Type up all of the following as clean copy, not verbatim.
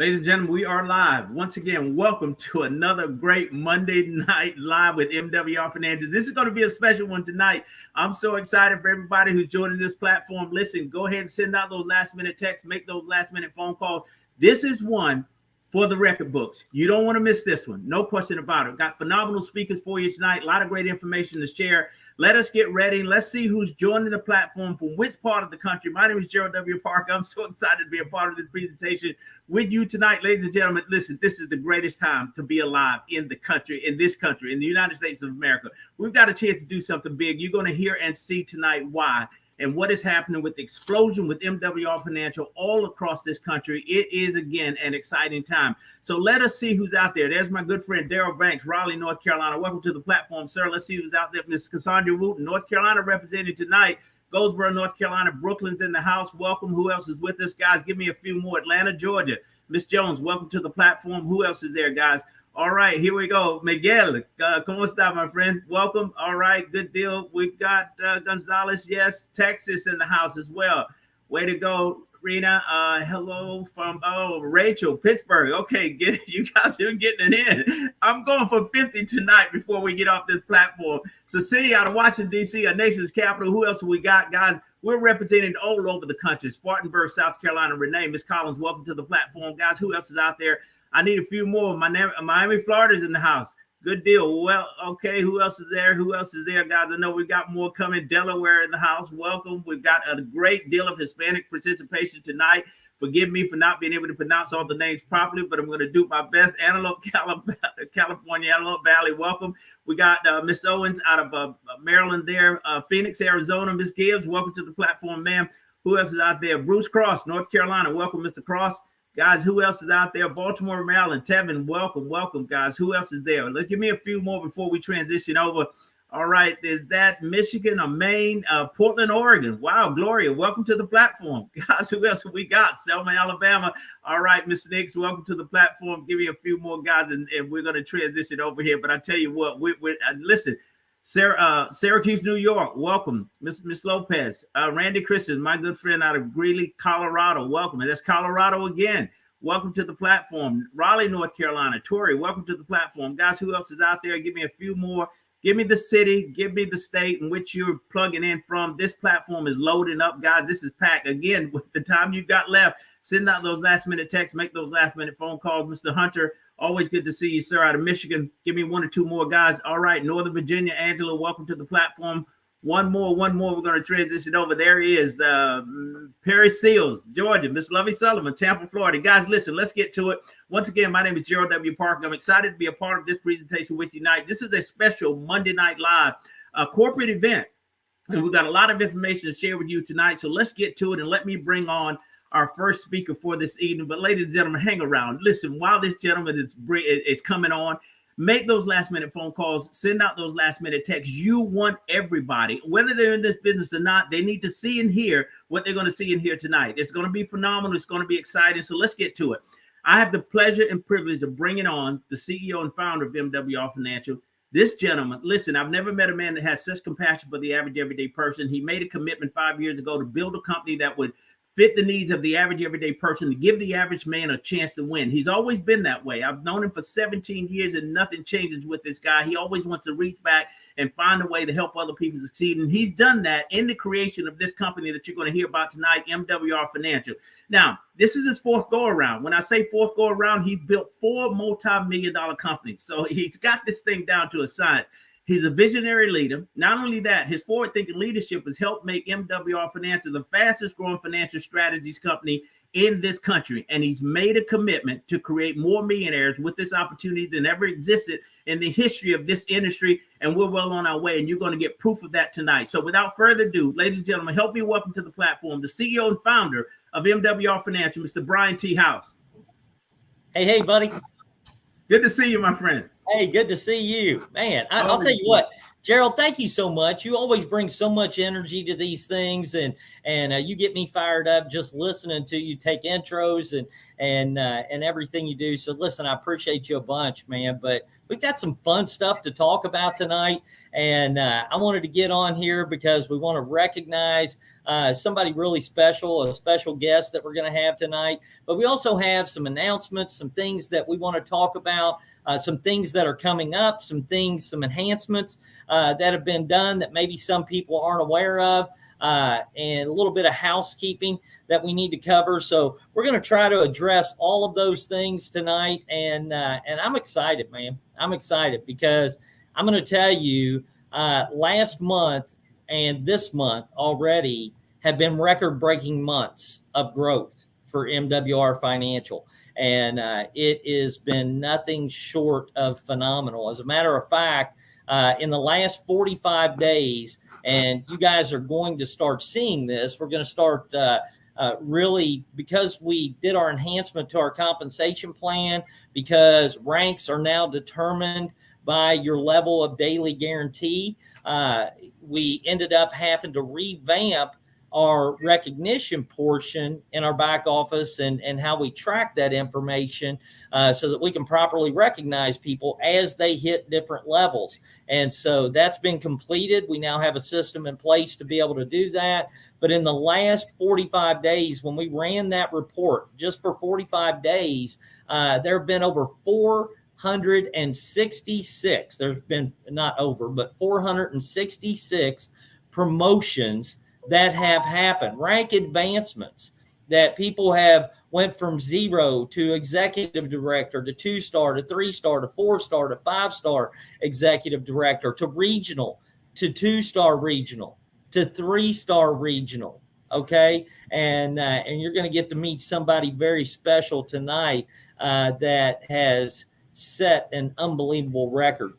Ladies and gentlemen, we are live. Once again, welcome to another great Monday night live with MWR Financial. This is going to be a special one tonight. I'm so excited for everybody who's joining this platform. Listen, go ahead and send out those last minute texts, make those last minute phone calls. This is one for the record books. You don't want to miss this one. No question about it. Got phenomenal speakers for you tonight. A lot of great information to share. Let us get ready. Let's see who's joining the platform from which part of the country. My name is Gerald W. Parker. I'm so excited to be a part of this presentation with you tonight, ladies and gentlemen. Listen, this is the greatest time to be alive in the country, in this country, in the United States of America. We've got a chance to do something big. You're going to hear and see tonight why and what is happening with the explosion with MWR Financial all across this country. It is, again, an exciting time. So let us see who's out there. There's my good friend, Daryl Banks, Raleigh, North Carolina. Welcome to the platform, sir. Let's see who's out there. Miss Cassandra Wooten, North Carolina, representing tonight. Goldsboro, North Carolina. Brooklyn's in the house. Welcome. Who else is with us, guys? Give me a few more. Atlanta, Georgia. Miss Jones, welcome to the platform. Who else is there, guys? All right, here we go. Miguel, ¿cómo está, my friend? Welcome. All right, good deal. We've got Gonzalez, yes, Texas in the house as well. Way to go, Rena. Hello from Rachel, Pittsburgh. Okay, you guys are getting it in. I'm going for 50 tonight before we get off this platform. Cecilia out of Washington, D.C., our nation's capital. Who else have we got, guys? We're representing all over the country. Spartanburg, South Carolina. Renee, Miss Collins, welcome to the platform, guys. Who else is out there? I need a few more. Miami, Florida's in the house. Good deal. Well, okay. Who else is there? Who else is there, guys? I know we've got more coming. Delaware in the house. Welcome. We've got a great deal of Hispanic participation tonight. Forgive me for not being able to pronounce all the names properly, but I'm going to do my best. Antelope, California, Antelope Valley. Welcome. We got Miss Owens out of Maryland there. Phoenix, Arizona. Miss Gibbs, welcome to the platform, ma'am. Who else is out there? Bruce Cross, North Carolina. Welcome, Mr. Cross. Guys, who else is out there? Baltimore, Maryland. Tevin, welcome, guys. Who else is there? Let's give me a few more before we transition over. All right, there's that. Michigan, Maine, Portland, Oregon. Wow, Gloria, welcome to the platform. Guys, who else have we got? Selma, Alabama. All right, Mr. Nix, welcome to the platform. Give me a few more guys, and we're going to transition over here. But I tell you what, listen. Syracuse, New York, welcome. Miss Lopez, Randy Christian, my good friend out of Greeley, Colorado, welcome. And that's Colorado again. Welcome to the platform. Raleigh, North Carolina, Tori, welcome to the platform. Guys, who else is out there? Give me a few more. Give me the city, give me the state in which you're plugging in from. This platform is loading up, guys. This is packed. Again, with the time you've got left, send out those last minute texts, make those last minute phone calls. Mr. Hunter, always good to see you, sir, out of Michigan. Give me one or two more, guys. All right, Northern Virginia, Angela, welcome to the platform. One more. We're going to transition over. There he is, Perry Seals, Georgia. Miss Lovey Sullivan, Tampa, Florida. Guys, listen, let's get to it. Once again, my name is Gerald W. Parker. I'm excited to be a part of this presentation with you tonight. This is a special Monday Night Live corporate event, and we've got a lot of information to share with you tonight. So let's get to it, and let me bring on our first speaker for this evening. But ladies and gentlemen, hang around. Listen, while this gentleman is coming on, make those last minute phone calls, send out those last minute texts. You want everybody, whether they're in this business or not, they need to see and hear what they're going to see and hear tonight. It's going to be phenomenal. It's going to be exciting. So let's get to it. I have the pleasure and privilege of bringing on the CEO and founder of MWR Financial. This gentleman, listen, I've never met a man that has such compassion for the average everyday person. He made a commitment 5 years ago to build a company that would fit the needs of the average everyday person, to give the average man a chance to win. He's always been that way. I've known him for 17 years and nothing changes with this guy. He always wants to reach back and find a way to help other people succeed. And he's done that in the creation of this company that you're going to hear about tonight, MWR Financial. Now, this is his fourth go around. When I say fourth go around, he's built 4 multi-million-dollar companies. So he's got this thing down to a science. He's a visionary leader. Not only that, his forward-thinking leadership has helped make MWR Financial the fastest growing financial strategies company in this country. And he's made a commitment to create more millionaires with this opportunity than ever existed in the history of this industry. And we're well on our way. And you're going to get proof of that tonight. So without further ado, ladies and gentlemen, help me welcome to the platform the CEO and founder of MWR Financial, Mr. Brian T. House. Hey, buddy. Good to see you, my friend. Hey, good to see you, man. I'll tell you what, Gerald, thank you so much. You always bring so much energy to these things, and you get me fired up just listening to you take intros and everything you do. So listen, I appreciate you a bunch, man. But we've got some fun stuff to talk about tonight, and I wanted to get on here because we want to recognize somebody really special, a special guest that we're going to have tonight. But we also have some announcements, some things that we want to talk about, some things that are coming up, some enhancements that have been done that maybe some people aren't aware of, and a little bit of housekeeping that we need to cover. So we're going to try to address all of those things tonight. And I'm excited, man. I'm excited because I'm going to tell you, last month and this month already have been record-breaking months of growth for MWR Financial. And it has been nothing short of phenomenal. As a matter of fact, in the last 45 days, and you guys are going to start seeing this, we're going to start really, because we did our enhancement to our compensation plan, because ranks are now determined by your level of daily guarantee. We ended up having to revamp our recognition portion in our back office and how we track that information so that we can properly recognize people as they hit different levels. And so that's been completed. We now have a system in place to be able to do that. But in the last 45 days, when we ran that report, just for 45 days, there have been over 466. There's been not over, but 466 promotions that have happened, rank advancements that people have went from 0 to executive director to 2-star to 3-star to 4-star to 5-star executive director to regional to 2-star regional to 3-star regional. Okay. And you're going to get to meet somebody very special tonight that has set an unbelievable record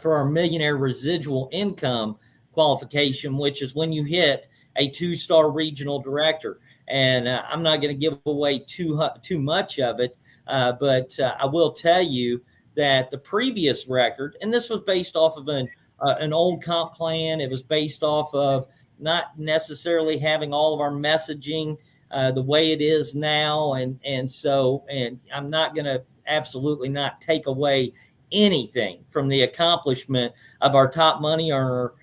for our millionaire residual income qualification, which is when you hit a 2-star regional director. And I'm not going to give away too much of it, but I will tell you that the previous record, and this was based off of an old comp plan. It was based off of not necessarily having all of our messaging the way it is now. And I'm not going to absolutely not take away anything from the accomplishment of our top money earner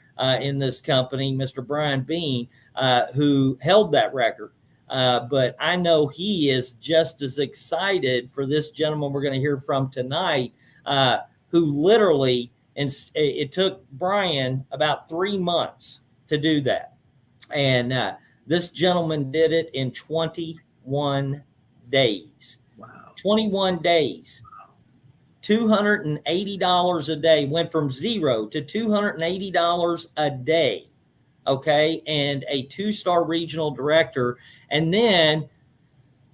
in this company, Mr. Brian Bean, who held that record. But I know he is just as excited for this gentleman we're going to hear from tonight, who literally, it took Brian about 3 months to do that. And this gentleman did it in 21 days. Wow. 21 days. $280 a day, went from 0 to $280 a day. Okay. And a 2-star regional director. And then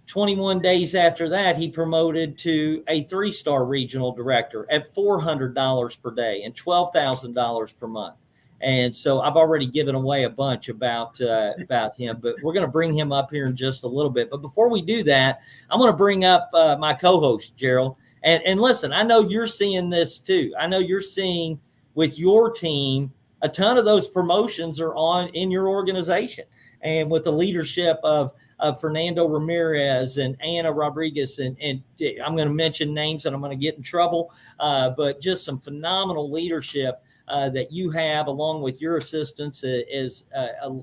21 days after that, he promoted to a 3-star regional director at $400 per day and $12,000 per month. And so I've already given away a bunch about him, but we're going to bring him up here in just a little bit. But before we do that, I want to bring up my co-host, Gerald. And listen, I know you're seeing this too. I know you're seeing with your team, a ton of those promotions are on in your organization, and with the leadership of Fernando Ramirez and Anna Rodriguez. And I'm going to mention names and I'm going to get in trouble, but just some phenomenal leadership that you have, along with your assistants as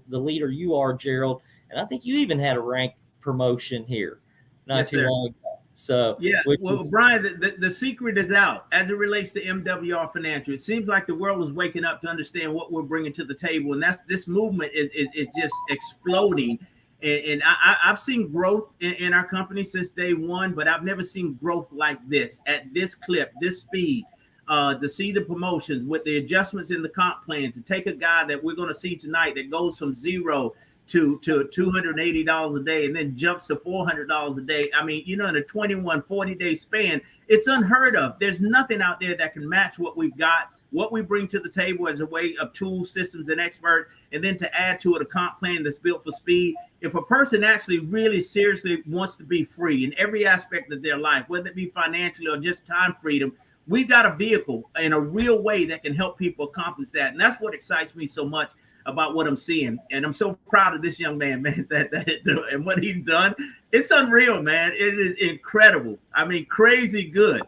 the leader you are, Gerald. And I think you even had a rank promotion here not too long ago. So yeah, well, Brian, the secret is out as it relates to MWR Financial. It seems like the world is waking up to understand what we're bringing to the table, and this movement is just exploding. And I've seen growth in our company since day one, but I've never seen growth like this at this clip, this speed. To see the promotions with the adjustments in the comp plan, to take a guy that we're going to see tonight that goes from 0 to $280 a day and then jumps to $400 a day. I mean, in a 40-day span, it's unheard of. There's nothing out there that can match what we've got, what we bring to the table as a way of tools, systems, and expert, and then to add to it a comp plan that's built for speed. If a person actually really seriously wants to be free in every aspect of their life, whether it be financially or just time freedom, we've got a vehicle in a real way that can help people accomplish that. And that's what excites me so much about what I'm seeing. And I'm so proud of this young man, that and what he's done. It's unreal, man. It is incredible. I mean, crazy good.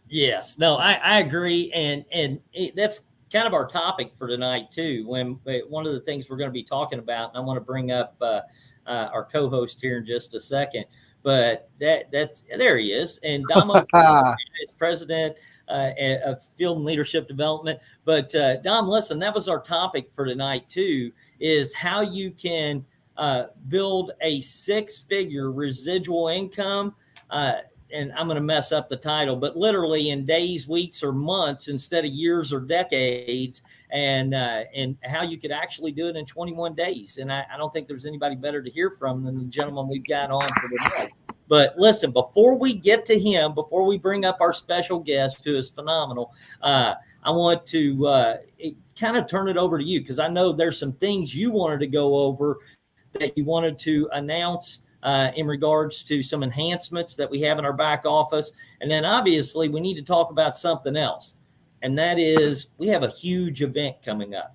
Yes, no, I agree. And that's kind of our topic for tonight too. When one of the things we're going to be talking about, and I want to bring up our co-host here in just a second. But that's there he is, and Damo is president of Field and Leadership Development. But Dom, listen, that was our topic for tonight too: is how you can build a 6-figure residual income. And I'm going to mess up the title, but literally in days, weeks, or months instead of years or decades, and how you could actually do it in 21 days. And I don't think there's anybody better to hear from than the gentleman we've got on for tonight. But listen, before we get to him, before we bring up our special guest, who is phenomenal, I want to kind of turn it over to you, because I know there's some things you wanted to go over that you wanted to announce in regards to some enhancements that we have in our back office. And then obviously we need to talk about something else. And that is, we have a huge event coming up.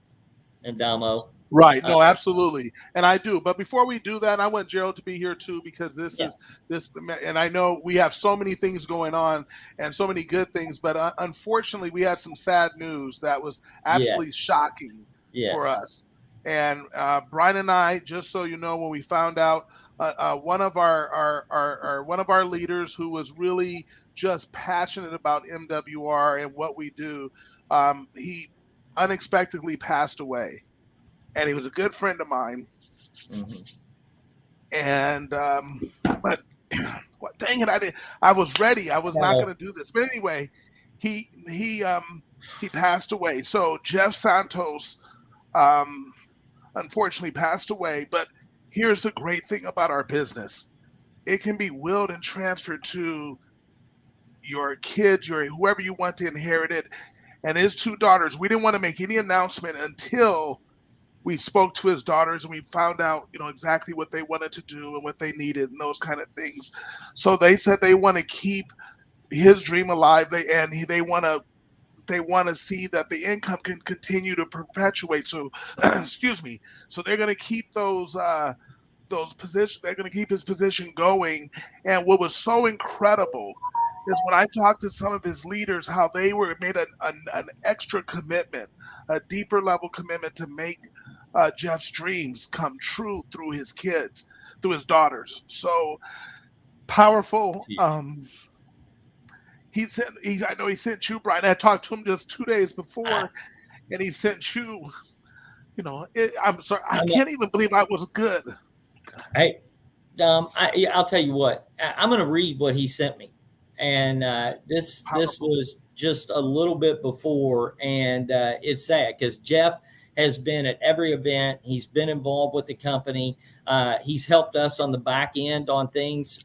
And Damo. Right. No, absolutely. And I do. But before we do that, I want Gerald to be here too, because this, and I know we have so many things going on and so many good things, but unfortunately we had some sad news that was absolutely shocking for us. And Brian and I, just so you know, when we found out, one of our leaders who was really just passionate about MWR and what we do, he unexpectedly passed away, and he was a good friend of mine. And but dang it, I was ready. I was not going to do this, but anyway, he passed away. So Jeff Santos unfortunately passed away, but here's the great thing about our business. It can be willed and transferred to your kids, whoever you want to inherit it. And his 2 daughters, we didn't want to make any announcement until we spoke to his daughters and we found out, exactly what they wanted to do and what they needed and those kind of things. So they said they want to keep his dream alive, they want to see that the income can continue to perpetuate. So, excuse me. So they're going to keep those positions. They're going to keep his position going. And what was so incredible is when I talked to some of his leaders, how they made an extra commitment, a deeper level commitment to make Jeff's dreams come true through his kids, through his daughters. So powerful. I know he sent you, Brian. I talked to him just 2 days before, and he sent you. I'm sorry, I can't even believe I was good. Hey, I'll tell you what. I'm going to read what he sent me, and this was just a little bit before, and it's sad because Jeff has been at every event. He's been involved with the company. He's helped us on the back end on things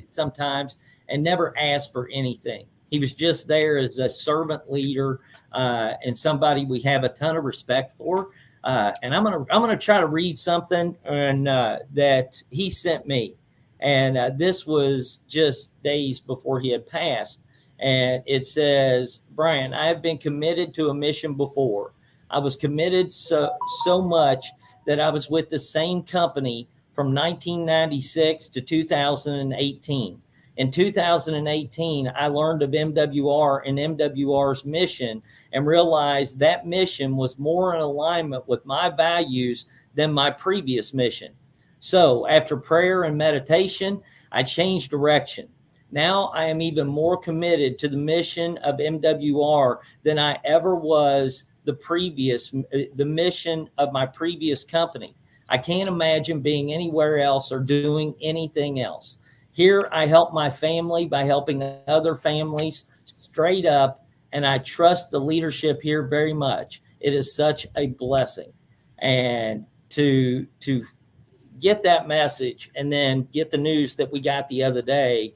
sometimes, and never asked for anything. He was just there as a servant leader and somebody we have a ton of respect for. And I'm gonna try to read something that he sent me, and this was just days before he had passed. And it says, Brian, I have been committed to a mission before. I was committed so much that I was with the same company from 1996 to 2018. In 2018, I learned of MWR and MWR's mission and realized that mission was more in alignment with my values than my previous mission. So after prayer and meditation, I changed direction. Now I am even more committed to the mission of MWR than I ever was the mission of my previous company. I can't imagine being anywhere else or doing anything else. Here, I help my family by helping other families straight up, and I trust the leadership here very much. It is such a blessing. And to get that message and then get the news that we got the other day,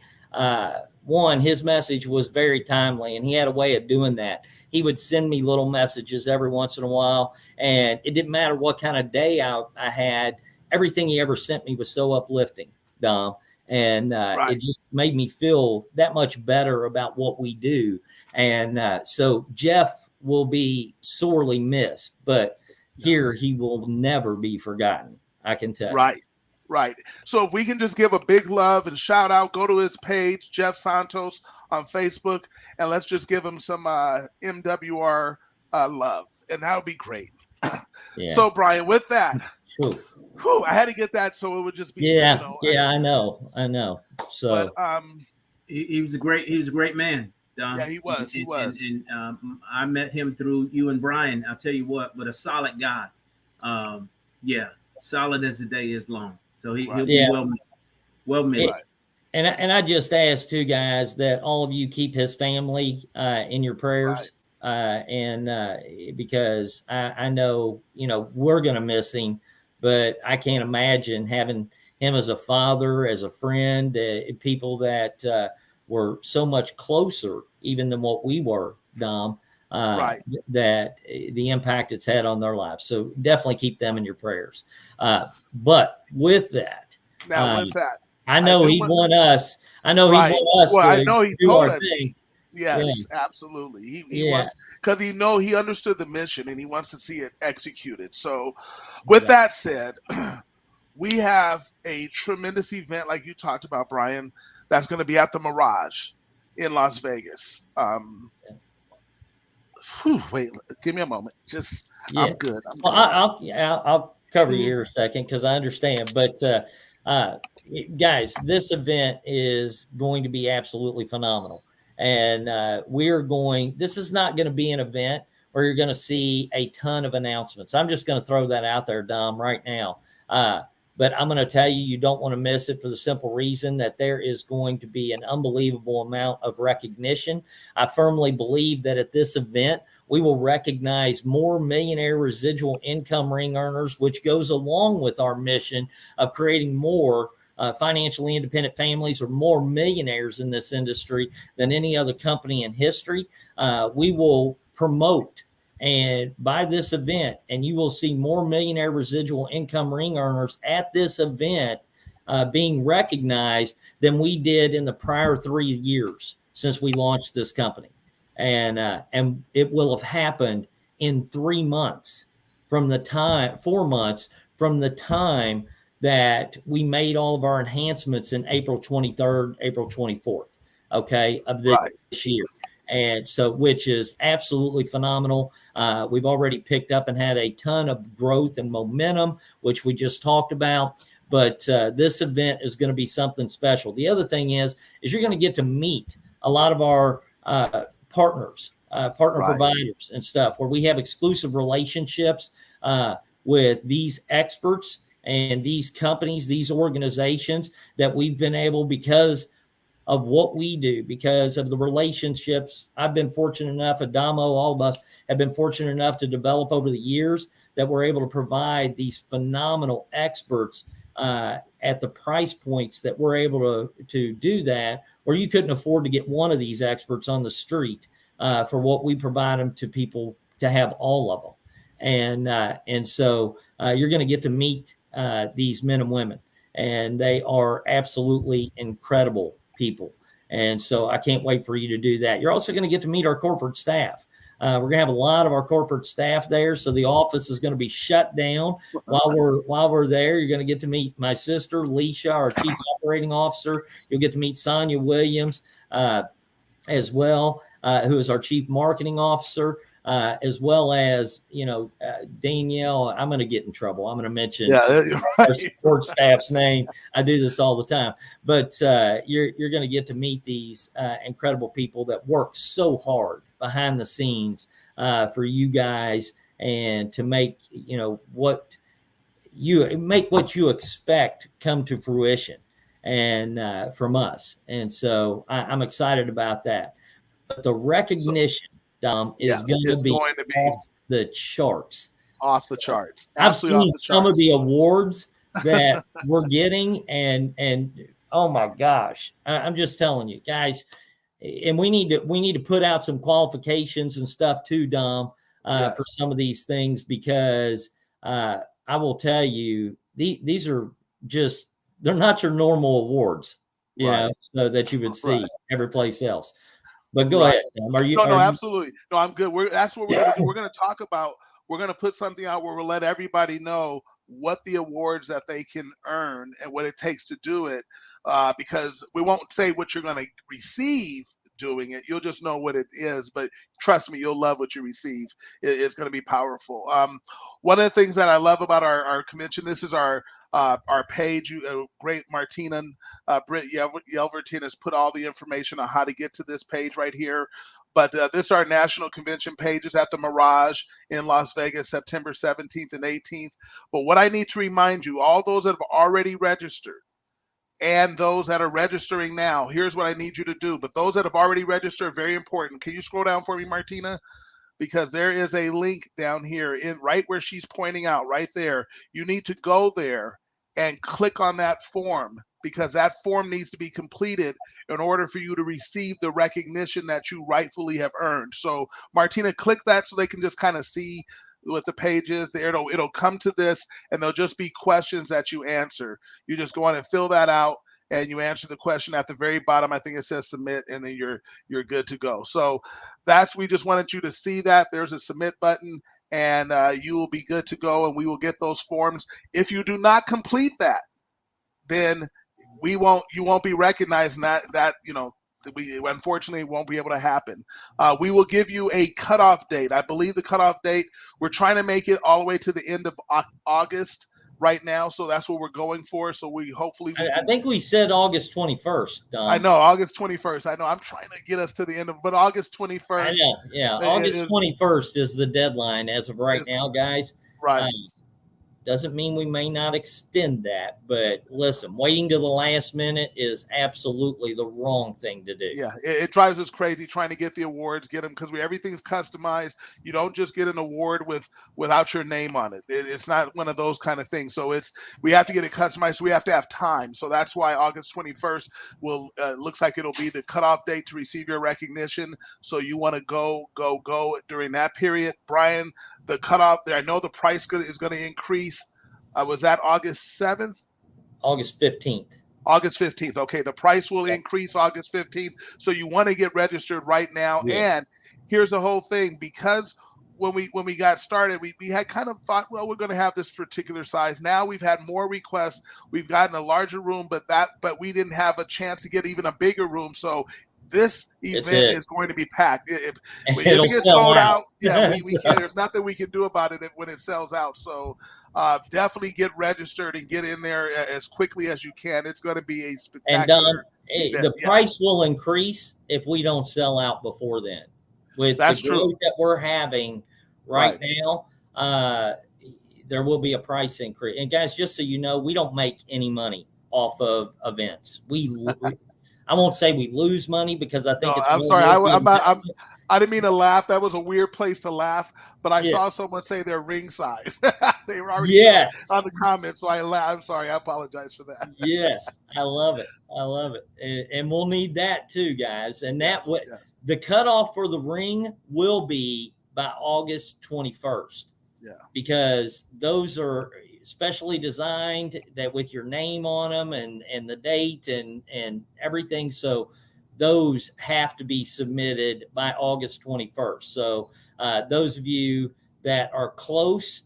his message was very timely, and he had a way of doing that. He would send me little messages every once in a while, and it didn't matter what kind of day I had. Everything he ever sent me was so uplifting, Dom. And It just made me feel that much better about what we do. And so Jeff will be sorely missed, but here he will never be forgotten. I can tell. Right. So if we can just give a big love and shout out, go to his page, Jeff Santos on Facebook, and let's just give him some MWR love, and that would be great. So, Brian, with that, I had to get that so it would just be, I know. So, but he was a great man. Yeah, he was. And I met him through you and Brian. I'll tell you what, but a solid guy. Solid as the day is long. So he'll be well missed. Right. And I just ask too, guys, that all of you keep his family in your prayers, because I know we're going to miss him, but I can't imagine having him as a father, as a friend, people that were so much closer even than what we were, Dom. That the impact it's had on their lives. So definitely keep them in your prayers. But with that, I know he want us. I know he want us. Well, I know he told us. Yes, absolutely. He wants, because he understood the mission and he wants to see it executed. So with that said, we have a tremendous event like you talked about, Brian, that's going to be at the Mirage in Las Vegas. Wait, give me a moment. I'm good. I'll cover you here a second because I understand. But guys, this event is going to be absolutely phenomenal. And this is not going to be an event where you're going to see a ton of announcements. I'm just going to throw that out there, Dom, right now. But I'm going to tell you don't want to miss it for the simple reason that there is going to be an unbelievable amount of recognition. I firmly believe that at this event, we will recognize more millionaire residual income ring earners, which goes along with our mission of creating more financially independent families or more millionaires in this industry than any other company in history. We will promote and by this event, and you will see more millionaire residual income ring earners at this event being recognized than we did in the prior 3 years since we launched this company. And it will have happened in 4 months from the time that we made all of our enhancements in April 23rd, April 24th, of this year. And so, which is absolutely phenomenal. We've already picked up and had a ton of growth and momentum, which we just talked about. But this event is going to be something special. The other thing is you're going to get to meet a lot of our partners, providers and stuff, where we have exclusive relationships with these experts and these companies, these organizations that we've been able, because of what we do, because of the relationships I've been fortunate enough, Adamo, all of us have been fortunate enough to develop over the years, that we're able to provide these phenomenal experts at the price points that we're able to do that, or you couldn't afford to get one of these experts on the street for what we provide them to people to have all of them. And so you're going to get to meet these men and women, and they are absolutely incredible people. And so I can't wait for you to do that. You're also going to get to meet our corporate staff. We're going to have a lot of our corporate staff there. So the office is going to be shut down while we're there. You're going to get to meet my sister, Leisha, our chief operating officer. You'll get to meet Sonia Williams as well, who is our chief marketing officer, as well as, Danielle. I'm going to get in trouble. I'm going to mention our support staff's name. I do this all the time, but you're going to get to meet these incredible people that work so hard behind the scenes for you guys, and to make what you expect come to fruition, and from us. And so I'm excited about that. But the recognition, Dom, is going to be off the charts. Off the charts. I've seen some of the awards that we're getting, and oh my gosh, I'm just telling you, guys. And we need to put out some qualifications and stuff too, Dom, for some of these things, because I will tell you, these are just, they're not your normal awards, so that you would see every place else. But go ahead. Are you? No, absolutely. No, I'm good. That's what we're going to do. We're going to talk about. We're going to put something out where we'll let everybody know what the awards that they can earn and what it takes to do it. Because we won't say what you're going to receive doing it. You'll just know what it is, but trust me, you'll love what you receive. It's going to be powerful. One of the things that I love about our convention, this is our page. Great Martina, Britt Yelverton has put all the information on how to get to this page right here. But this is our national convention page. It's at the Mirage in Las Vegas, September 17th and 18th. But what I need to remind you, all those that have already registered and those that are registering now, here's what I need you to do. But those that have already registered, very important. Can you scroll down for me, Martina? Because there is a link down here in right where she's pointing out, right there. You need to go there and click on that form, because that form needs to be completed in order for you to receive the recognition that you rightfully have earned. So Martina, click that so they can just kind of see what the page is there. It'll come to this, and there'll just be questions that you answer. You just go on and fill that out, and you answer the question at the very bottom. I think it says submit, and then you're good to go. So we just wanted you to see that there's a submit button, and you will be good to go, and we will get those forms. If you do not complete that, then you won't be recognized, and that we unfortunately won't be able to happen. We will give you a cutoff date. I believe the cutoff date, we're trying to make it all the way to the end of August right now, so that's what we're going for. So I think we said August 21st. I know August 21st. I know I'm trying to get us to the end of, but August 21st. I know, yeah. August 21st is the deadline as of right now, guys. Right. Doesn't mean we may not extend that, but listen, waiting to the last minute is absolutely the wrong thing to do. Yeah, it drives us crazy trying to get the awards, get them, because everything's customized. You don't just get an award without your name on it. It's not one of those kind of things. So we have to get it customized. So we have to have time. So that's why August 21st looks like it'll be the cutoff date to receive your recognition. So you want to go during that period. Brian, the cutoff there, I know the price is going to increase. Was that August 7th? August 15th. August 15th. Okay, the price will increase August 15th. So you want to get registered right now. Yeah. And here's the whole thing, because when we got started, we had kind of thought, well, we're going to have this particular size. Now we've had more requests. We've gotten a larger room, but we didn't have a chance to get even a bigger room. So this event is going to be packed. If it gets sold out, we can, there's nothing we can do about it when it sells out. So definitely get registered and get in there as quickly as you can. It's going to be a spectacular event. The price will increase if we don't sell out before then. With That's the growth true. that we're having right now, there will be a price increase. And guys, just so you know, we don't make any money off of events. I won't say we lose money, because I think I'm sorry. I didn't mean to laugh. That was a weird place to laugh, but I saw someone say their ring size. They were already on the comments, so I laughed. I'm sorry. I apologize for that. Yes, I love it. I love it. And we'll need that too, guys. And the cutoff for the ring will be by August 21st. Yeah. Because those are specially designed that with your name on them and the date and everything. So those have to be submitted by August 21st. So those of you that are close,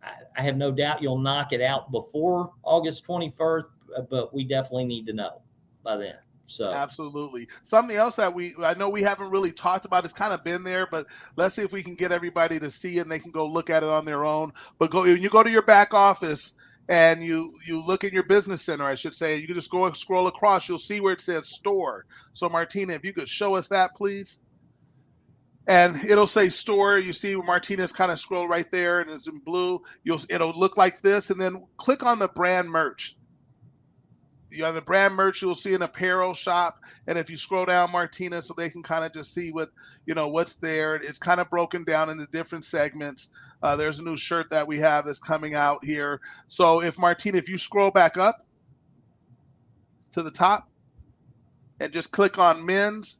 I have no doubt you'll knock it out before August 21st, but we definitely need to know by then. So absolutely. Something else that I know we haven't really talked about, it's kind of been there, but let's see if we can get everybody to see it and they can go look at it on their own. But you go to your back office and you look in your business center, I should say, you can just scroll across, you'll see where it says store. So Martina, if you could show us that, please. And it'll say store. You see where Martina's kind of scroll right there and it's in blue. It'll look like this, and then click on the brand merch. On the brand merch, you'll see an apparel shop, and if you scroll down, Martina, so they can kind of just see what's there. It's kind of broken down into different segments. There's a new shirt that we have that's coming out here. So Martina, if you scroll back up to the top and just click on men's,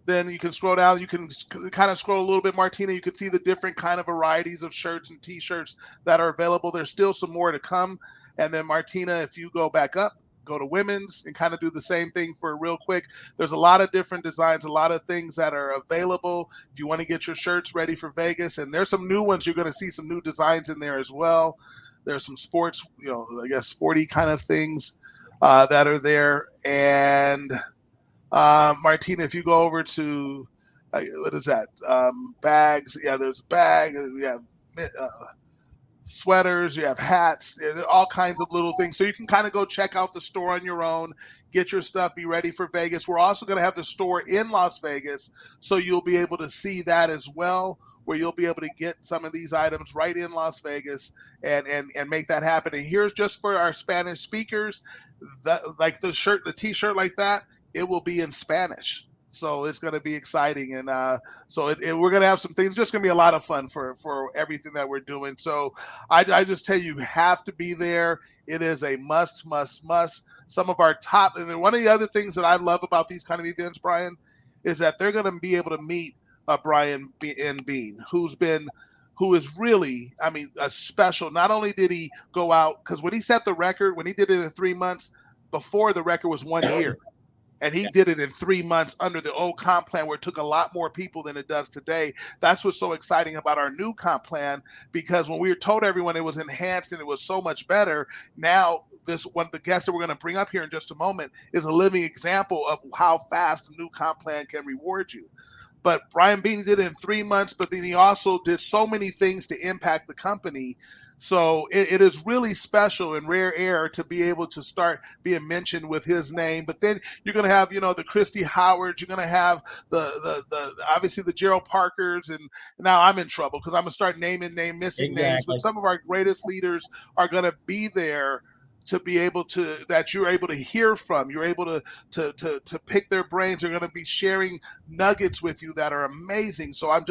then you can scroll down. You can kind of scroll a little bit, Martina. You can see the different kind of varieties of shirts and T-shirts that are available. There's still some more to come. And then Martina, if you go back up, go to women's and kind of do the same thing for real quick. There's a lot of different designs, a lot of things that are available if you want to get your shirts ready for Vegas. And there's some new ones. You're going to see some new designs in there as well. There's some sports, I guess sporty kind of things that are there. And Martina, if you go over to, what is that? Bags. Yeah, there's bags. We have sweaters, you have hats, all kinds of little things. So you can kind of go check out the store on your own, get your stuff, be ready for Vegas. We're also going to have the store in Las Vegas, so you'll be able to see that as well, where you'll be able to get some of these items right in Las Vegas and make that happen. And here's just for our Spanish speakers, like the shirt, the t-shirt like that, it will be in Spanish. So it's going to be exciting. And so we're going to have some things. It's just going to be a lot of fun for everything that we're doing. So I just tell you have to be there. It is a must. Some of our top, and then one of the other things that I love about these kind of events, Brian, is that they're going to be able to meet Brian Bean, who is really, I mean, a special. Not only did he go out, because when he set the record, when he did it in 3 months, before the record was 1 year. And he did it in 3 months under the old comp plan, where it took a lot more people than it does today. That's what's so exciting about our new comp plan, because when we were told everyone it was enhanced and it was so much better, now this one, the guest that we're going to bring up here in just a moment, is a living example of how fast the new comp plan can reward you. But Brian Bean did it in 3 months, but then he also did so many things to impact the company. So it is really special and rare air to be able to start being mentioned with his name. But then you're going to have, the Christy Howards, you're going to have the obviously the Gerald Parkers, and now I'm in trouble because I'm going to start missing Exactly. names. But some of our greatest leaders are going to be there to be able to, that you're able to hear from, you're able to pick their brains. They're going to be sharing nuggets with you that are amazing. So I'm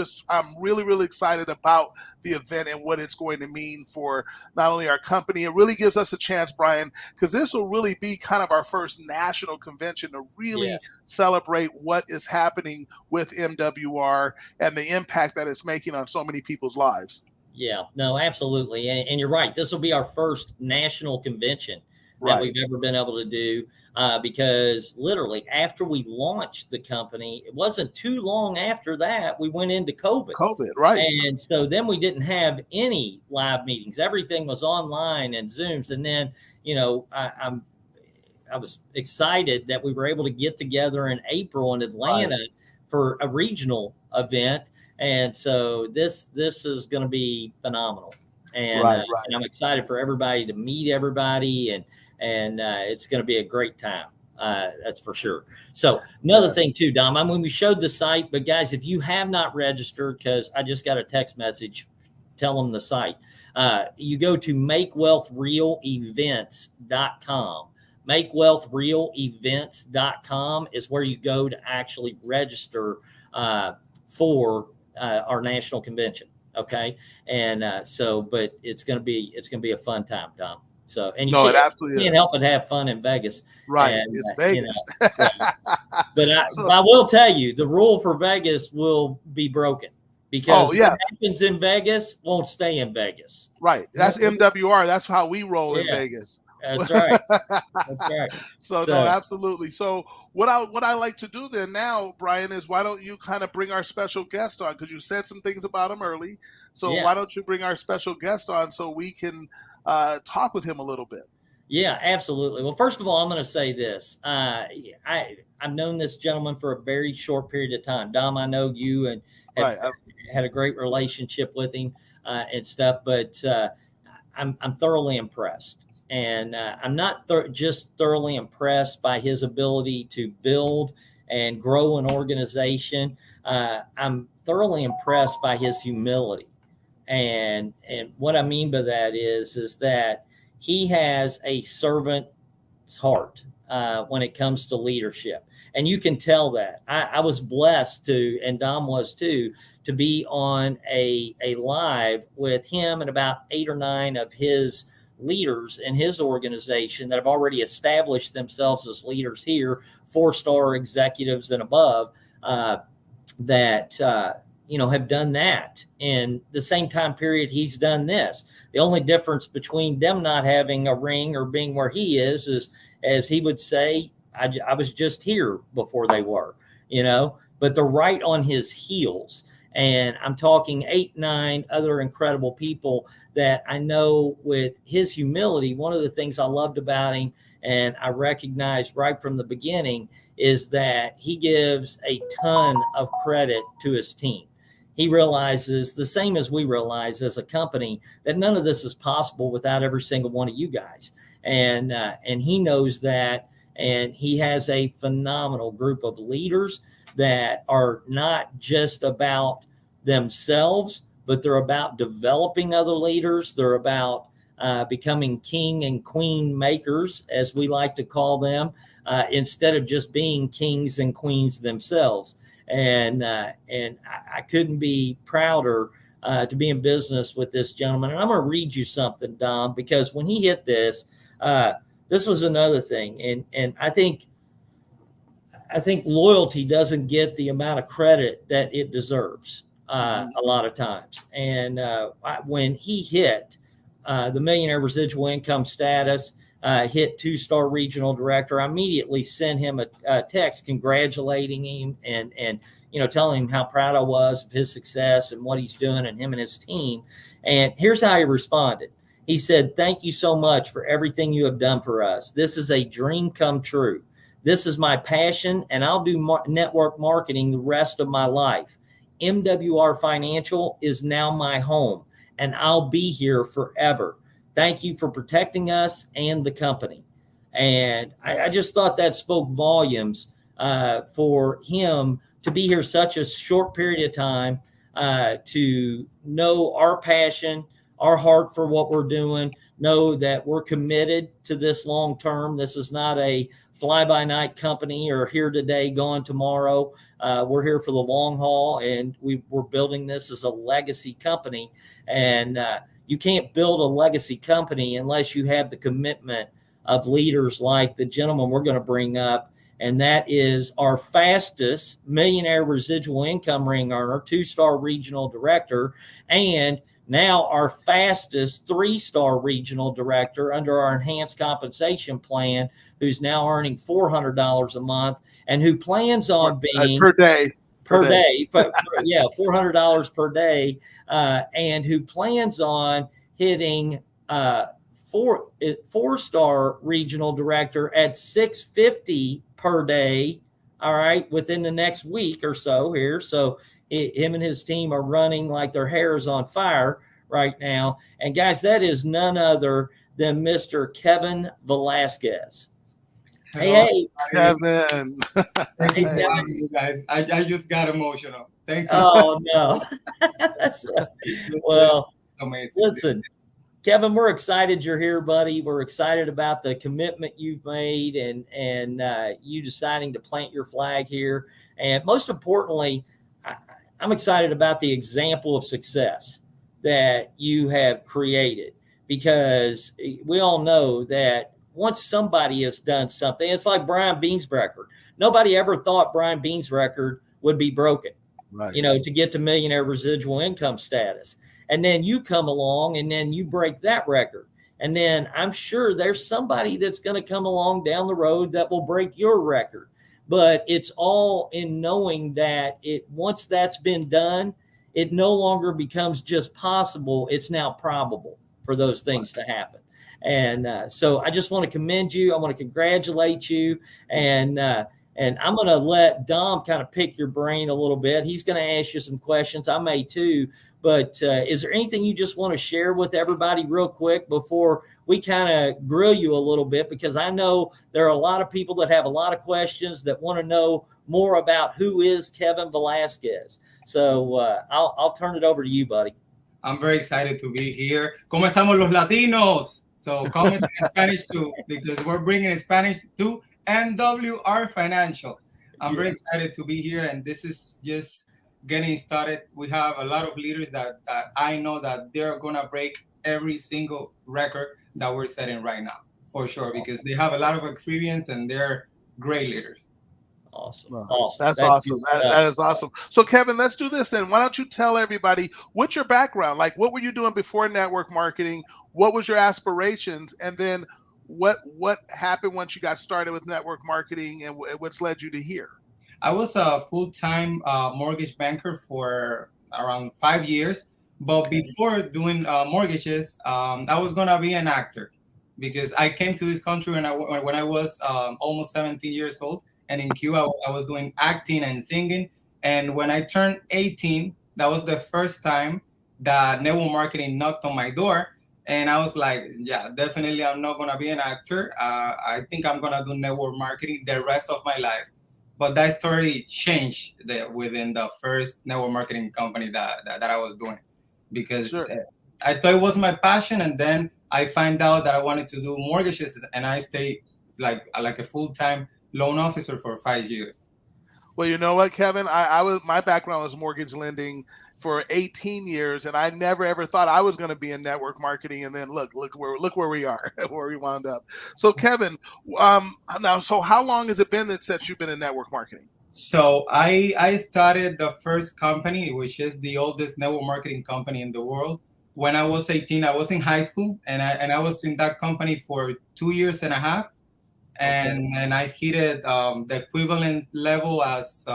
really, really excited about the event and what it's going to mean for not only our company. It really gives us a chance, Brian, because this will really be kind of our first national convention to really celebrate what is happening with MWR and the impact that it's making on so many people's lives. Yeah, no, absolutely. And you're right. This will be our first national convention that we've ever been able to do, because literally after we launched the company, it wasn't too long after that, we went into COVID. Right. And so then we didn't have any live meetings. Everything was online and Zooms. And then, I was excited that we were able to get together in April in Atlanta for a regional event. And so this is going to be phenomenal, and I'm excited for everybody to meet everybody, and it's going to be a great time. That's for sure. So another thing too, Dom, I mean, we showed the site, but guys, if you have not registered, because I just got a text message, tell them the site. You go to MakeWealthRealEvents.com. MakeWealthRealEvents.com is where you go to actually register for our national convention. Okay. And but it's going to be a fun time, Tom. So, and you can't help but have fun in Vegas. Right. And, it's Vegas. But I will tell you, the rule for Vegas will be broken, because what happens in Vegas won't stay in Vegas. Right. That's MWR. That's how we roll in Vegas. That's right. That's right. So no, absolutely. So what I like to do then now, Brian, is why don't you kind of bring our special guest on? Because you said some things about him early. So why don't you bring our special guest on so we can talk with him a little bit? Yeah, absolutely. Well, first of all, I'm going to say this. I've known this gentleman for a very short period of time. Dom, I know you and had a great relationship with him and stuff, but I'm thoroughly impressed. And I'm not just thoroughly impressed by his ability to build and grow an organization. I'm thoroughly impressed by his humility. And what I mean by that is that he has a servant's heart when it comes to leadership. And you can tell that. I was blessed to, and Dom was too, to be on a live with him and about 8 or 9 of his leaders in his organization that have already established themselves as leaders here, 4-star executives and above, that have done that in the same time period he's done this. The only difference between them not having a ring or being where he is, as he would say, I was just here before they were, but they're right on his heels. And I'm talking 8, 9 other incredible people that I know with his humility. One of the things I loved about him, and I recognized right from the beginning is that he gives a ton of credit to his team. He realizes the same as we realize as a company that none of this is possible without every single one of you guys. And he knows that, and he has a phenomenal group of leaders that are not just about themselves, but they're about developing other leaders. They're about becoming king and queen makers, as we like to call them, instead of just being kings and queens themselves. And I couldn't be prouder to be in business with this gentleman. And I'm going to read you something, Dom, because when he hit this, this was another thing. And I think loyalty doesn't get the amount of credit that it deserves a lot of times. And when he hit the millionaire residual income status, hit 2-star regional director, I immediately sent him a text congratulating him and telling him how proud I was of his success and what he's doing, and him and his team. And here's how he responded. He said, "Thank you so much for everything you have done for us. This is a dream come true. This is my passion, and I'll do network marketing the rest of my life. MWR Financial is now my home, and I'll be here forever. Thank you for protecting us and the company." And I just thought that spoke volumes for him to be here such a short period of time, to know our passion, our heart for what we're doing, know that we're committed to this long term. This is not a fly-by-night company or here today, gone tomorrow. We're here for the long haul, and we're building this as a legacy company. And you can't build a legacy company unless you have the commitment of leaders like the gentleman we're going to bring up. And that is our fastest millionaire residual income ring earner, 2-star regional director, and now our fastest 3-star regional director under our enhanced compensation plan, who's now earning $400 a month and who plans on being per day, $400 per day, and who plans on hitting 4-star regional director at $650 per day. All right, within the next week or so here. So him and his team are running like their hair is on fire right now. And guys, that is none other than Mr. Kevin Velasquez. Hey, Kevin. Thank you, guys. I just got emotional. Thank you. Oh, no. Well, amazing. Listen, Kevin, we're excited you're here, buddy. We're excited about the commitment you've made and you deciding to plant your flag here. And most importantly, I'm excited about the example of success that you have created, because we all know that once somebody has done something, it's like Brian Bean's record. Nobody ever thought Brian Bean's record would be broken, right, to get to millionaire residual income status. And then you come along and then you break that record. And then I'm sure there's somebody that's going to come along down the road that will break your record. But it's all in knowing that once that's been done, it no longer becomes just possible. It's now probable for those things to happen. And so I just want to commend you. I want to congratulate you. And I'm going to let Dom kind of pick your brain a little bit. He's going to ask you some questions. I may too. But is there anything you just want to share with everybody real quick before we kind of grill you a little bit? Because I know there are a lot of people that have a lot of questions that want to know more about who is Kevin Velasquez. So I'll turn it over to you, buddy. I'm very excited to be here. ¿Cómo estamos los latinos? So comment in Spanish too, because we're bringing Spanish to MWR Financial. I'm very excited to be here, and this is just getting started. We have a lot of leaders that I know that they're gonna break every single record that we're setting right now, for sure, because they have a lot of experience and they're great leaders. Awesome. That's awesome. That is awesome. So Kevin, let's do this then. Why don't you tell everybody what's your background? Like, what were you doing before network marketing? What was your aspirations? And then what happened once you got started with network marketing, and what's led you to here? I was a full-time mortgage banker for around 5 years. But before doing mortgages, I was going to be an actor. because I came to this country when I was almost 17 years old, and in Cuba I was doing acting and singing. And when I turned 18, that was the first time that network marketing knocked on my door. And I was like, yeah, definitely I'm not going to be an actor. I think I'm going to do network marketing the rest of my life. But that story changed within the first network marketing company that I was doing, because Sure. I thought it was my passion. And then I find out that I wanted to do mortgages, and I stayed like a full-time loan officer for 5 years. Well, you know what, Kevin? My background was mortgage lending for 18 years, and I never ever thought I was going to be in network marketing. And then look where we are, where we wound up. So, Kevin, now, so how long has it been since you've been in network marketing? So I started the first company, which is the oldest network marketing company in the world, when I was 18. I was in high school, and I was in that company for 2 years and a half. And I hit it the equivalent level as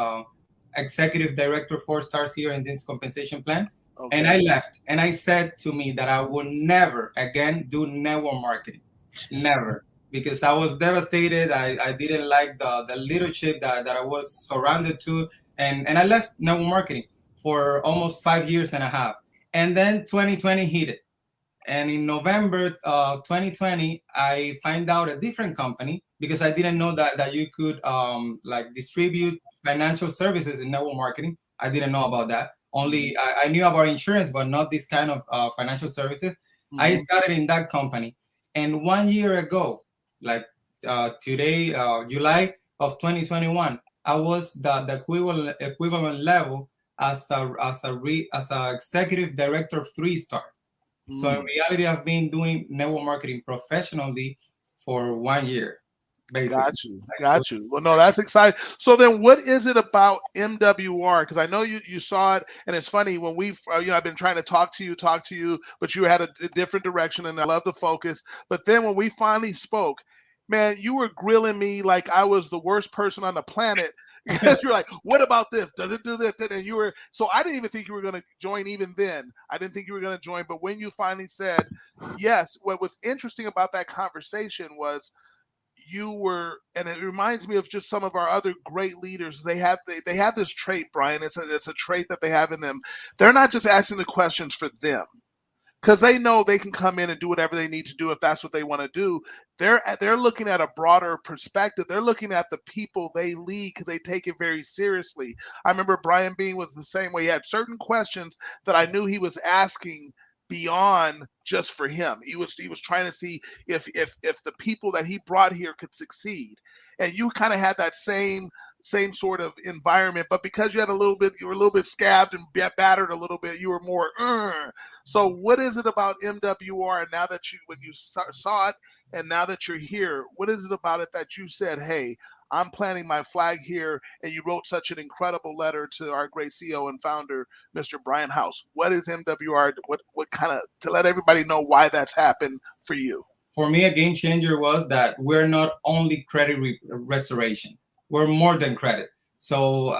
executive director, 4 stars here in this compensation plan. Okay. And I left, and I said to me that I would never again do network marketing, never, because I was devastated. I didn't like the leadership that I was surrounded to, and I left network marketing for almost 5 years and a half. And then 2020 hit it. And in November 2020, I find out a different company, because I didn't know that you could like distribute financial services in network marketing. I didn't know about that. Only I knew about insurance, but not this kind of financial services. I started in that company. And 1 year ago, like today, July of 2021, I was the equivalent level as a executive director of 3 stars. So in reality, I've been doing network marketing professionally for 1 year. Basically. Got you. Well, no, that's exciting. So then, what is it about MWR? Because I know you saw it, and it's funny when I've been trying to talk to you, but you had a different direction, and I love the focus. But then when we finally spoke, man, you were grilling me like I was the worst person on the planet. Because you're like, what about this? Does it do this? And you were, so I didn't even think you were going to join even then. I didn't think you were going to join. But when you finally said yes, what was interesting about that conversation was you were, and it reminds me of just some of our other great leaders. They have this trait, Brian. It's a trait that they have in them. They're not just asking the questions for them, because they know they can come in and do whatever they need to do if that's what they want to do. They're looking at a broader perspective. They're looking at the people they lead, because they take it very seriously. I remember Brian Bean was the same way. He had certain questions that I knew he was asking beyond just for him. He was trying to see if the people that he brought here could succeed. And you kind of had that same sort of environment, but because you were a little bit scabbed and battered a little bit, you were more. So what is it about MWR? And now that when you saw it, and now that you're here, what is it about it that you said, hey, I'm planting my flag here, and you wrote such an incredible letter to our great CEO and founder, Mr. Brian House? What is MWR? What kind of, to let everybody know why that's happened for you? For me, a game changer was that we're not only credit restoration. We're more than credit. So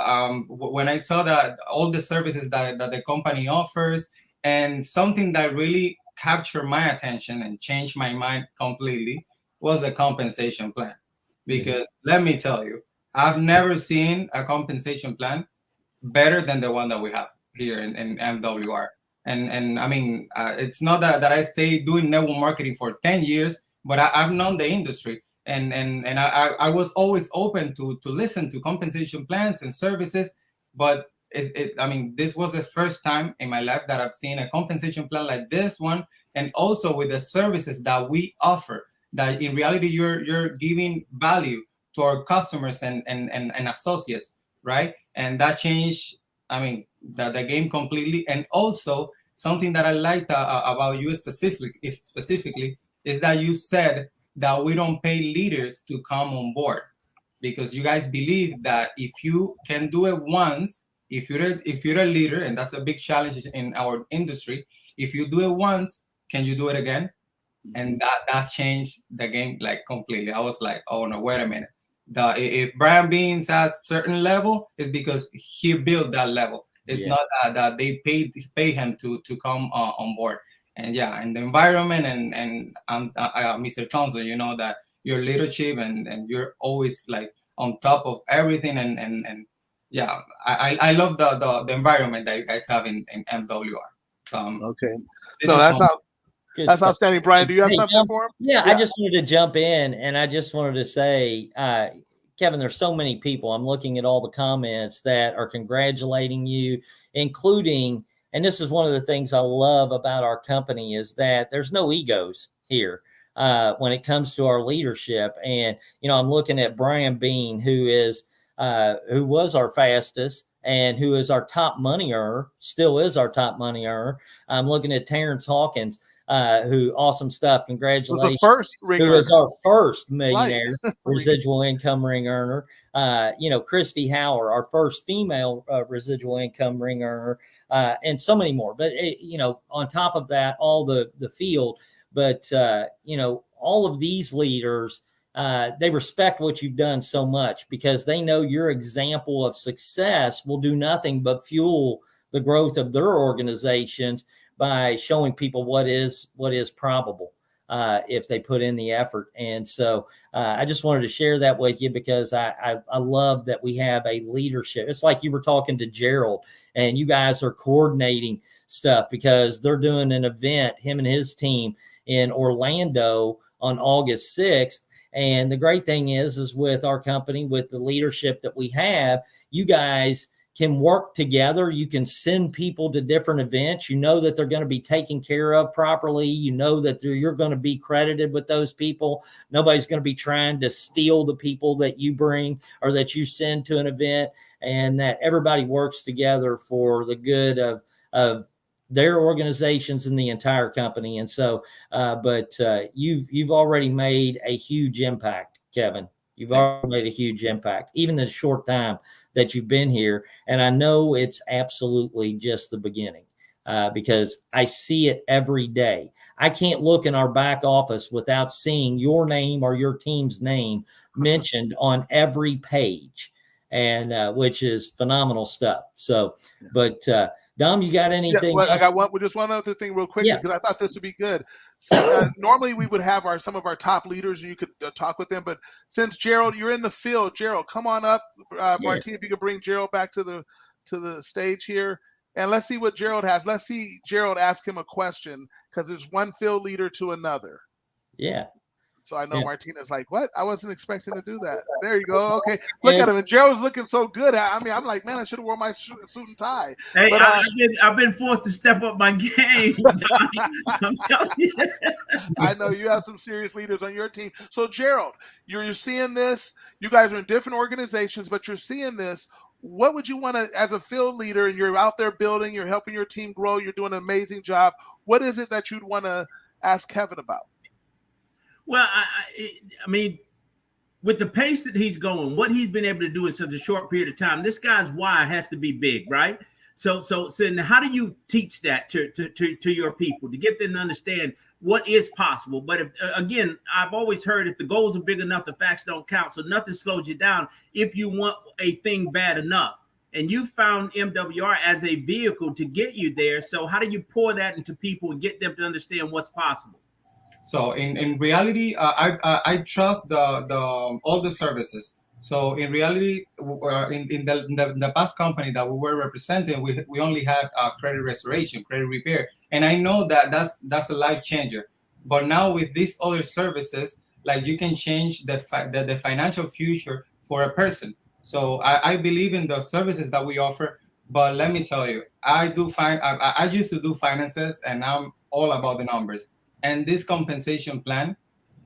when I saw that all the services that the company offers, and something that really captured my attention and changed my mind completely, was the compensation plan. Because let me tell you, I've never seen a compensation plan better than the one that we have here in MWR. And I mean, it's not that I stayed doing network marketing for 10 years, but I've known the industry. And I was always open to listen to compensation plans and services. But I mean, this was the first time in my life that I've seen a compensation plan like this one, and also with the services that we offer, that in reality you're giving value to our customers and associates, right? And that changed, I mean, the game completely. And also something that I liked about you specifically is that you said that we don't pay leaders to come on board, because you guys believe that if you can do it once, if you're a leader, and that's a big challenge in our industry, if you do it once, can you do it again? And that changed the game like completely. I was like, oh no, wait a minute. If Brian Beans at certain level, it's because he built that level. It's not that they pay him to come on board. and the environment, and Mr. Thompson, you know that your leadership and you're always like on top of everything, and yeah, I love the environment that you guys have in MWR. So, okay, no, that's outstanding. Brian, do you have something for him? Yeah, I just wanted to jump in, and I just wanted to say, Kevin, there's so many people. I'm looking at all the comments that are congratulating you, including, and this is one of the things I love about our company, is that there's no egos here when it comes to our leadership. And, I'm looking at Brian Bean, who was our fastest and who is our top money earner, still is our top money earner. I'm looking at Terrence Hawkins, who awesome stuff. Congratulations. Who is our first millionaire residual income ring earner. Christy Howard, our first female residual income ring earner, and so many more. But, on top of that, all the field, but, all of these leaders, they respect what you've done so much because they know your example of success will do nothing but fuel the growth of their organizations by showing people what is probable if they put in the effort. And so I just wanted to share that with you because I love that we have a leadership. It's like you were talking to Gerald and you guys are coordinating stuff because they're doing an event, him and his team in Orlando on August 6th. And the great thing is with our company, with the leadership that we have, you guys can work together. You can send people to different events. You know that they're going to be taken care of properly. You know that you're going to be credited with those people. Nobody's going to be trying to steal the people that you bring or that you send to an event, and that everybody works together for the good of their organizations and the entire company. And so, but you've already made a huge impact, Kevin. You've already made a huge impact, even in the short time that you've been here. And I know it's absolutely just the beginning because I see it every day. I can't look in our back office without seeing your name or your team's name mentioned on every page, and which is phenomenal stuff. So, but Dom, you got anything? Yeah, I got just one other thing real quickly because I thought this would be good. So, normally we would have some of our top leaders and you could talk with them, but since Gerald, you're in the field, Gerald, come on up. Martine, if you could bring Gerald back to the stage here, and let's see what Gerald has. Let's see Gerald ask him a question because there's one field leader to another. Yeah. So I know Martina's like, what? I wasn't expecting to do that. There you go. Okay. Look at him. And Gerald's looking so good. I mean, I'm like, man, I should have worn my suit and tie. Hey, but I've been forced to step up my game. I'm telling you. I know you have some serious leaders on your team. So Gerald, you're seeing this. You guys are in different organizations, but you're seeing this. What would you want to, as a field leader, and you're out there building, you're helping your team grow, you're doing an amazing job. What is it that you'd want to ask Kevin about? Well, I mean, with the pace that he's going, what he's been able to do in such a short period of time, this guy's why has to be big, right? So how do you teach that to your people to get them to understand what is possible? But again, I've always heard if the goals are big enough, the facts don't count. So nothing slows you down if you want a thing bad enough. And you found MWR as a vehicle to get you there. So how do you pour that into people and get them to understand what's possible? So in reality, I trust the all the services. So in reality, in the past company that we were representing, we only had credit restoration, credit repair, and I know that's a life changer. But now with these other services, like you can change the financial future for a person. So I believe in the services that we offer. But let me tell you, I used to do finances, and I'm all about the numbers. And this compensation plan,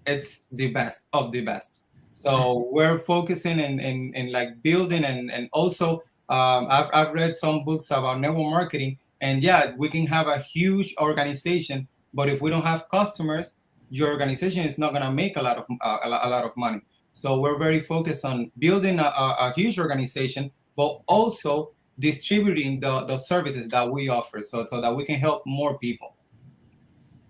it's the best of the best. So we're focusing in like building and also I've read some books about network marketing, and we can have a huge organization, but if we don't have customers, your organization is not gonna make a lot of money. So we're very focused on building a huge organization, but also distributing the services that we offer, so that we can help more people.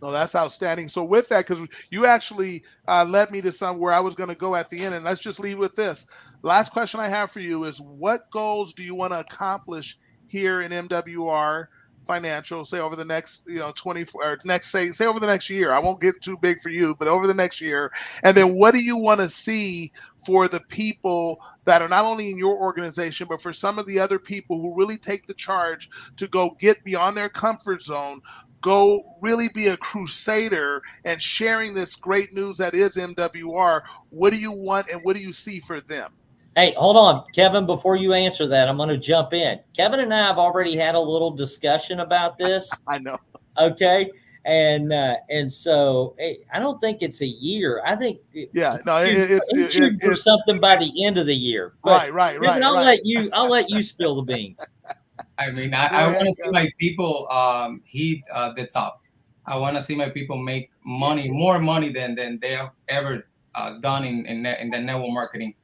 No, that's outstanding. So with that, because you actually led me to somewhere I was going to go at the end, and let's just leave with this. Last question I have for you is, what goals do you want to accomplish here in MWR Financial, say over the next 24 or next say over the next year. I won't get too big for you, but over the next year. And then what do you want to see for the people that are not only in your organization, but for some of the other people who really take the charge to go get beyond their comfort zone, go really be a crusader and sharing this great news that is MWR? What do you want and what do you see for them? Hey, hold on, Kevin, before you answer that, I'm going to jump in. Kevin and I have already had a little discussion about this. I know. Okay. And so I don't think it's a year. I think it's for something by the end of the year. But right. Kevin, I'll let you spill the beans. I mean, I want to see my people hit the top. I want to see my people make money, more money than they have ever done in the network marketing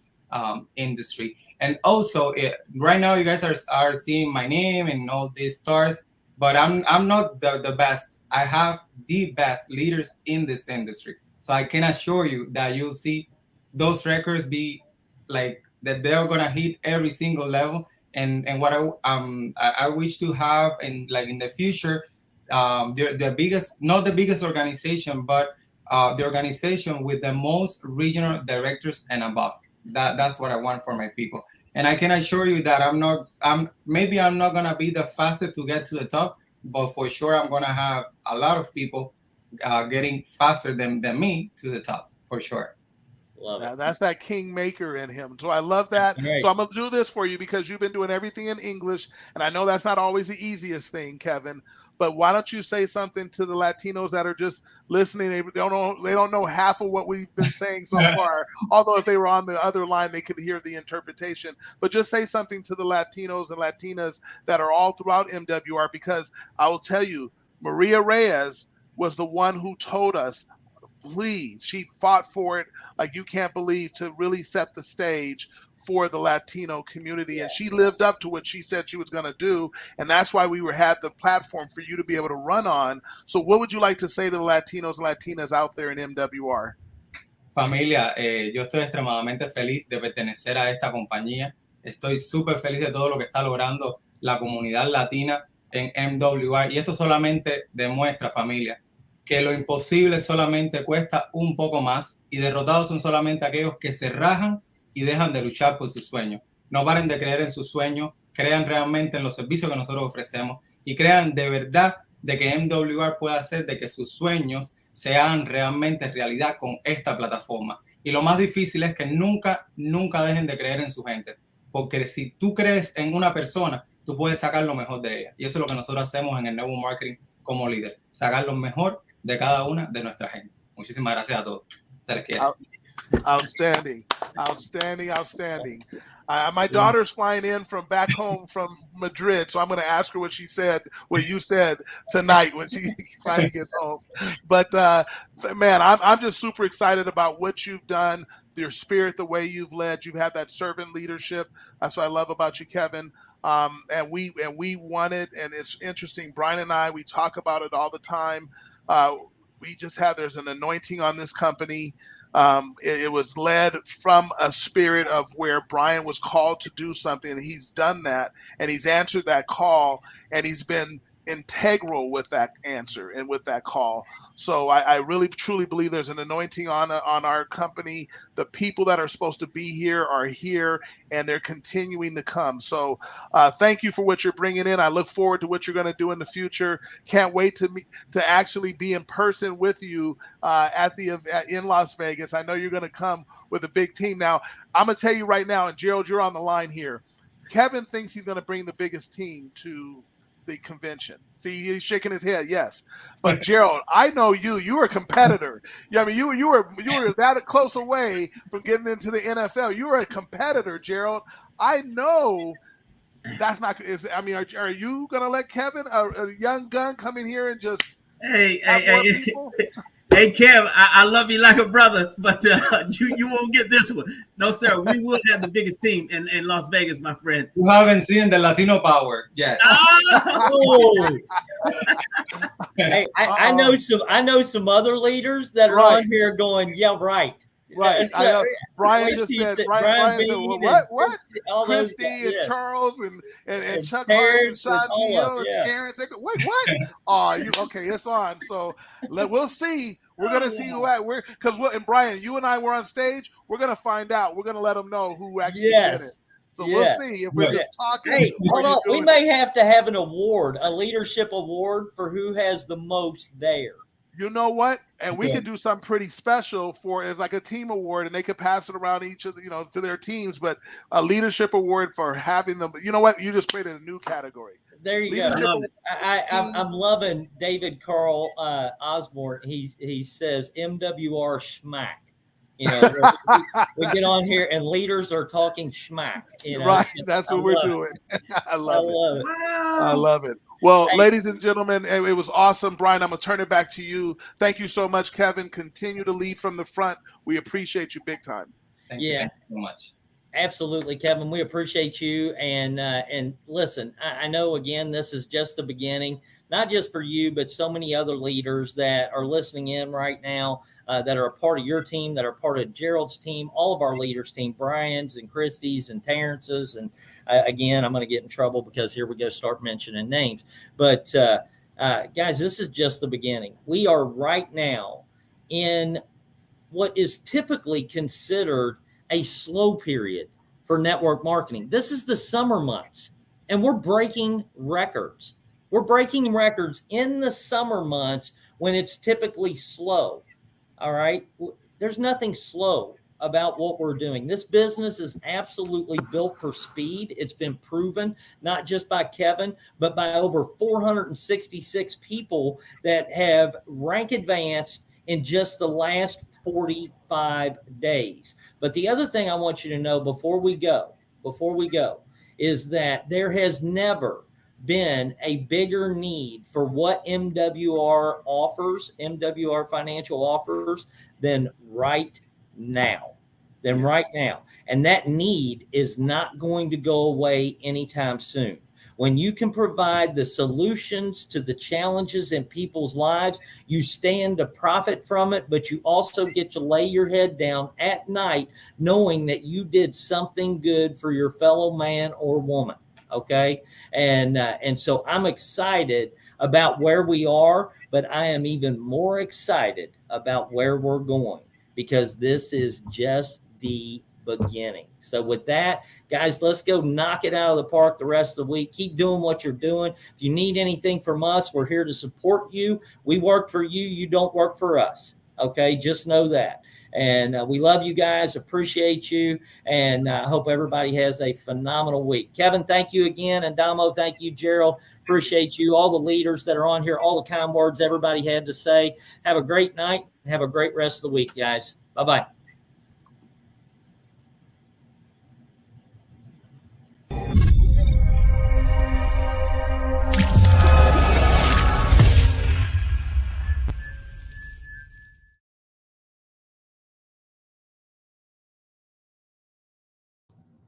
industry. And also, right now you guys are seeing my name and all these stars, but I'm not the best. I have the best leaders in this industry, so I can assure you that you'll see those records be like that. They're gonna hit every single level. And what I wish to have in the future, the biggest, not the biggest organization, but the organization with the most regional directors and above. That's what I want for my people. And I can assure you that I'm not gonna be the fastest to get to the top, but for sure I'm gonna have a lot of people getting faster than me to the top, for sure. That's that kingmaker in him. So I love that. Right. So I'm going to do this for you because you've been doing everything in English. And I know that's not always the easiest thing, Kevin. But why don't you say something to the Latinos that are just listening? They don't know half of what we've been saying so far. Although if they were on the other line, they could hear the interpretation. But just say something to the Latinos and Latinas that are all throughout MWR, because I will tell you, Maria Reyes was the one who told us, please, she fought for it like you can't believe, to really set the stage for the Latino community. And she lived up to what she said she was going to do. And that's why we had the platform for you to be able to run on. So what would you like to say to the Latinos and Latinas out there in MWR? Familia, yo estoy extremadamente feliz de pertenecer a esta compañía. Estoy súper feliz de todo lo que está logrando la comunidad latina en MWR. Y esto solamente demuestra, familia, que lo imposible solamente cuesta un poco más, y derrotados son solamente aquellos que se rajan y dejan de luchar por sus sueños. No paren de creer en sus sueños, crean realmente en los servicios que nosotros ofrecemos y crean de verdad de que MWR puede hacer de que sus sueños se hagan realmente realidad con esta plataforma. Y lo más difícil es que nunca dejen de creer en su gente, porque si tú crees en una persona, tú puedes sacar lo mejor de ella. Y eso es lo que nosotros hacemos en el Network Marketing como líder, sacar lo mejor de cada una de nuestra gente. Muchísimas gracias a todos. Se les quiere. Outstanding. My daughter's flying in from back home from Madrid, so I'm going to ask her what you said tonight when she finally gets home. But man, I'm just super excited about what you've done, your spirit, the way you've led. You've had that servant leadership. That's what I love about you, Kevin. And we want it, and it's interesting. Brian and I, we talk about it all the time. There's an anointing on this company. It was led from a spirit of where Brian was called to do something, and he's done that, and he's answered that call, and he's been integral with that answer and with that call. So I really truly believe there's an anointing on our company. The people that are supposed to be here are here, and they're continuing to come. So thank you for what you're bringing in. I look forward to what you're going to do in the future. Can't wait to actually be in person with you in Las Vegas. I know you're going to come with a big team. Now, I'm going to tell you right now, and Gerald, you're on the line here. Kevin thinks he's going to bring the biggest team to the convention. See, he's shaking his head. Yes, but Gerald, I know you were a competitor. I mean, you were that close away from getting into the NFL. You were a competitor, Gerald. I know that's not. Are you gonna let Kevin, a young gun, come in here and just Hey, Kev, I love you like a brother, but you won't get this one. No, sir. We will have the biggest team in Las Vegas, my friend. You haven't seen the Latino power yet. Oh. Hey, I know some other leaders that are on here going, yeah, right. Right. Brian just said. Brian said, well, "What? Christy and Charles and Chuck Harden and Shanti Hill and Terrence. Wait, what? Oh, okay? It's on. So we'll see. We're gonna see who and Brian, you and I were on stage. We're gonna find out. We're gonna let them know who actually did it. So we'll see if we're just talking. Hey, hold on. We may have to have an award, a leadership award for who has the most there. You know what? And we could do something pretty special it's like a team award, and they could pass it around to their teams. But a leadership award for having them. You know what? You just created a new category. There you go. I'm loving David Carl Osborne. He says MWR schmack. We get on here and leaders are talking schmack. Right. That's what we're doing. I love it. I love it. Well, ladies and gentlemen, it was awesome. Brian, I'm going to turn it back to you. Thank you so much, Kevin. Continue to lead from the front. We appreciate you big time. Thank you so much. Absolutely, Kevin. We appreciate you. And listen, I know, again, this is just the beginning, not just for you, but so many other leaders that are listening in right now that are a part of your team, that are part of Gerald's team, all of our leaders' team, Brian's and Christie's and Terrence's. And again, I'm going to get in trouble because here we go, start mentioning names. But guys, this is just the beginning. We are right now in what is typically considered a slow period for network marketing. This is the summer months, and we're breaking records. We're breaking records in the summer months when it's typically slow. All right. There's nothing slow about what we're doing. This business is absolutely built for speed. It's been proven, not just by Kevin, but by over 466 people that have rank advanced in just the last 45 days. But the other thing I want you to know before we go, is that there has never been a bigger need for what MWR offers, MWR Financial offers, than right now. And that need is not going to go away anytime soon. When you can provide the solutions to the challenges in people's lives, you stand to profit from it, but you also get to lay your head down at night knowing that you did something good for your fellow man or woman. Okay. And so I'm excited about where we are, but I am even more excited about where we're going, because this is just the beginning. So with that, guys, let's go knock it out of the park the rest of the week. Keep doing what you're doing. If you need anything from us, we're here to support you. We work for you. You don't work for us. Okay. Just know that. And we love you guys, appreciate you, and I hope everybody has a phenomenal week. Kevin, thank you again. And Damo, thank you. Gerald, appreciate you. All the leaders that are on here, all the kind words everybody had to say. Have a great night. Have a great rest of the week, guys. Bye-bye.